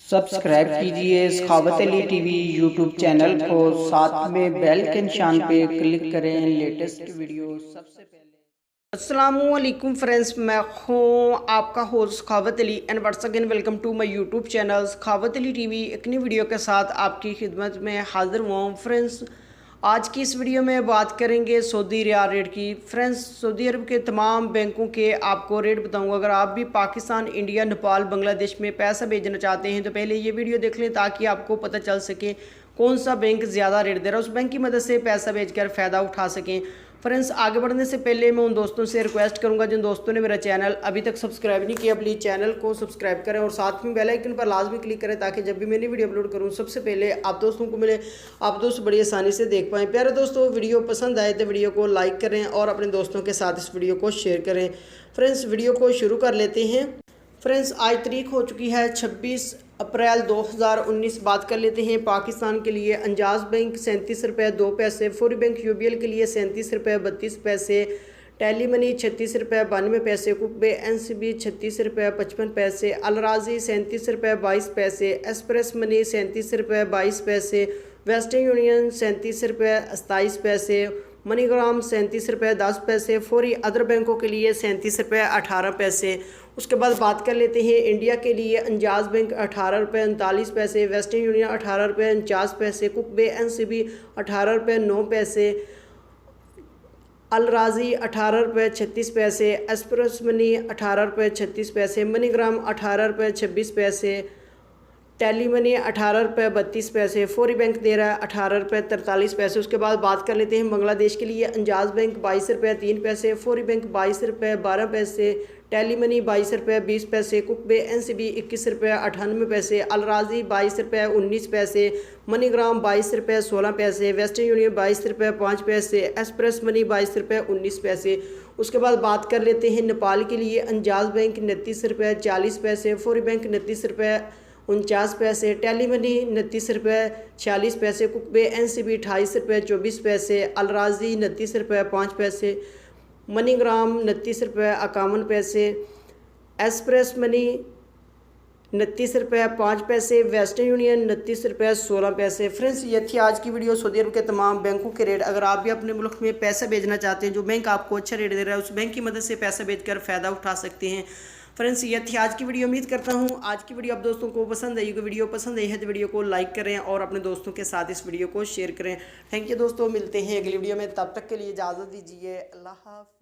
Subscribe कीजिए सखावत Ali TV YouTube channel को, साथ में बेल के निशान पे क्लिक करें लेटेस्ट वीडियो सबसे पहले। अस्सलामुअलैकुम फ्रेंड्स, मैं हूँ आपका host Sakhawat Ali and once again welcome to my YouTube channel Sakhawat Ali TV. एक नई वीडियो के साथ आपकी खिदमत में हाजिर हुआ हूँ। फ्रेंड्स, आज की इस वीडियो में बात करेंगे सऊदी रियाल रेट की। फ्रेंड्स, सऊदी अरब के तमाम बैंकों के आपको रेट बताऊंगा। अगर आप भी पाकिस्तान, इंडिया, नेपाल, बांग्लादेश में पैसा भेजना चाहते हैं तो पहले ये वीडियो देख लें ताकि आपको पता चल सके कौन सा बैंक ज़्यादा रेट दे रहा है, उस बैंक की मदद से पैसा भेजकर फ़ायदा उठा सकें। फ्रेंड्स, आगे बढ़ने से पहले मैं उन दोस्तों से रिक्वेस्ट करूंगा जिन दोस्तों ने मेरा चैनल अभी तक सब्सक्राइब नहीं किया, प्लीज़ चैनल को सब्सक्राइब करें और साथ में बेल आइकन पर लाजमी क्लिक करें ताकि जब भी मैंने वीडियो अपलोड करूं सबसे पहले आप दोस्तों को मिले, आप दोस्त बड़ी आसानी से देख पाएँ। प्यारे दोस्तों, वीडियो पसंद आए तो वीडियो को लाइक करें और अपने दोस्तों के साथ इस वीडियो को शेयर करें। फ्रेंड्स, वीडियो को शुरू कर लेते हैं। फ्रेंड्स, आज तारीख हो चुकी है 26 अप्रैल 2019। बात कर लेते हैं पाकिस्तान के लिए। अंजाज बैंक 37 रुपये 2 पैसे, फौरी बैंक यूबीएल के लिए 37 रुपये 32 पैसे, टेली मनी 36 रुपये 92 पैसे, कुकबे एनसीबी 36 रुपये 55 पैसे, अलराजी 37 रुपये 22 पैसे, एक्सप्रेस मनी 37 रुपये 22 पैसे, वेस्टर्न यूनियन 37 रुपये 27 पैसे, मनीग्राम 37 रुपये 10 पैसे, फौरी अदर बैंकों के लिए 37 रुपये 18 पैसे। उसके बाद बात कर लेते हैं इंडिया के लिए। अंजाज बैंक 18 रुपये 39 पैसे, वेस्टर्न यूनियन 18 रुपये 49 पैसे, कुकबे एनसीबी 18 रुपये 9 पैसे, अलराजी 18 रुपये 36 पैसे, एक्सप्रेस मनी 18 रुपये 36 पैसे, मनीग्राम 18 रुपये 26 पैसे, टेली मनी 18 रुपये 32 पैसे, फौरी बैंक दे रहा है 18 रुपये 43 पैसे। उसके बाद बात कर लेते हैं बांग्लादेश के लिए। अंजाज बैंक 22 रुपये 3 पैसे, फौरी बैंक 22 रुपये 12 पैसे, टेली मनी 22 रुपये 20 पैसे, कुकबे एनसीबी 21 रुपये 98 पैसे, अलराजी 22 रुपये 19 पैसे, मनीग्राम 22 रुपये 16 पैसे, वेस्टर्न यूनियन 22 रुपये 5 पैसे, एक्सप्रेस मनी 22 रुपये 19 पैसे। उसके बाद बात कर लेते हैं नेपाल के लिए। अंजाज बैंक 29 रुपये 40 पैसे, फौरी बैंक 29 रुपये 49 पैसे, टेली मनी 29 रुपये 46 पैसे, कुकबे एनसीबी 28 रुपये 24 पैसे, अलराजी 29 रुपये 5 पैसे, मनीग्राम 29 रुपये 51 पैसे, एक्सप्रेस मनी 29 रुपये 5 पैसे, वेस्टर्न यूनियन 29 रुपये 16 पैसे। फ्रेंड्स, ये थी आज की वीडियो सऊदी अरब के तमाम बैंकों के रेट। अगर आप भी अपने मुल्क में पैसा भेजना चाहते हैं, जो बैंक आपको अच्छा रेट दे रहा है, उस बैंक की मदद से पैसा भेजकर फ़ायदा उठा सकते हैं। फ्रेंड्स, ये थी आज की वीडियो। उम्मीद करता हूँ आज की वीडियो आप दोस्तों को पसंद आई होगी। वीडियो पसंद आई है तो वीडियो को लाइक करें और अपने दोस्तों के साथ इस वीडियो को शेयर करें। थैंक यू दोस्तों, मिलते हैं अगली वीडियो में। तब तक के लिए इजाज़त दीजिए। अल्लाह हाफ़िज़।